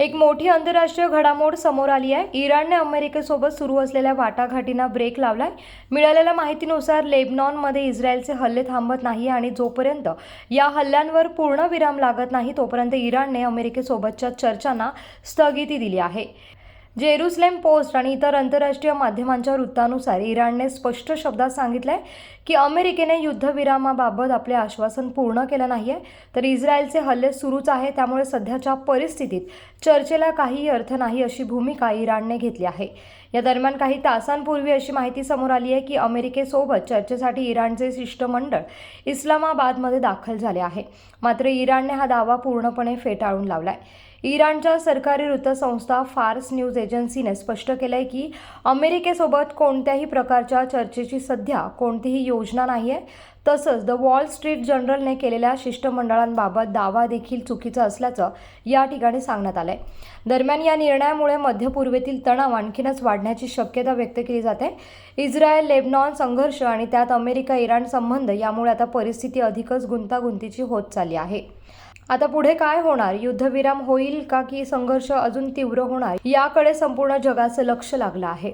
एक मोठी आंतरराष्ट्रीय घडामोड समोर आली आहे। इराणने अमेरिकेसोबत सुरू असलेल्या वाटाघाटींना ब्रेक लावलाय। मिळालेल्या माहितीनुसार लेबनॉनमध्ये इस्रायलचे हल्ले थांबत नाही आणि जोपर्यंत या हल्ल्यांवर पूर्ण विराम लागत नाही तोपर्यंत इराणने अमेरिकेसोबतच्या चर्चांना स्थगिती दिली आहे। जेरुसलेम पोस्ट आणि इतर आंतरराष्ट्रीय माध्यमांच्या वृत्तानुसार इराणने स्पष्ट शब्दात सांगितले की अमेरिकेने युद्धविरामाबाबत आपले आश्वासन पूर्ण केलं नाहीये, तर इस्रायलचे हल्ले सुरूच आहे, त्यामुळे सध्याच्या परिस्थितीत चर्चेला काहीही अर्थ नाही अशी भूमिका इराणने घेतली आहे। या दरम्यान काही तासांपूर्वी अशी माहिती समोर आली आहे की अमेरिकेसोबत चर्चेसाठी इराणचे शिष्टमंडळ इस्लामाबादमध्ये दाखल झाले आहे। मात्र इराणने हा दावा पूर्णपणे फेटाळून लावलाय। इराणच्या सरकारी वृत्तसंस्था फार्स न्यूज एजन्सीने स्पष्ट केलंय की अमेरिकेसोबत कोणत्याही प्रकारच्या चर्चेची सध्या कोणतीही योजना नाहीये। तसंच द वॉल स्ट्रीट जर्नलने केलेल्या शिष्टमंडळांबाबत दावा देखील चुकीचा असल्याचं या ठिकाणी सांगण्यात आलंय। दरम्यान या निर्णयामुळे मध्य पूर्वेतील तणाव आणखीनच वाढण्याची शक्यता व्यक्त केली जाते। इस्रायल लेबनॉन संघर्ष आणि त्यात अमेरिका इराण संबंध यामुळे आता परिस्थिती अधिकच गुंतागुंतीची होत चालली आहे। आता पुढे काय होणार? युद्धविराम होईल का की संघर्ष अजून तीव्र होणार? याकडे संपूर्ण जगाचं लक्ष लागलं आहे।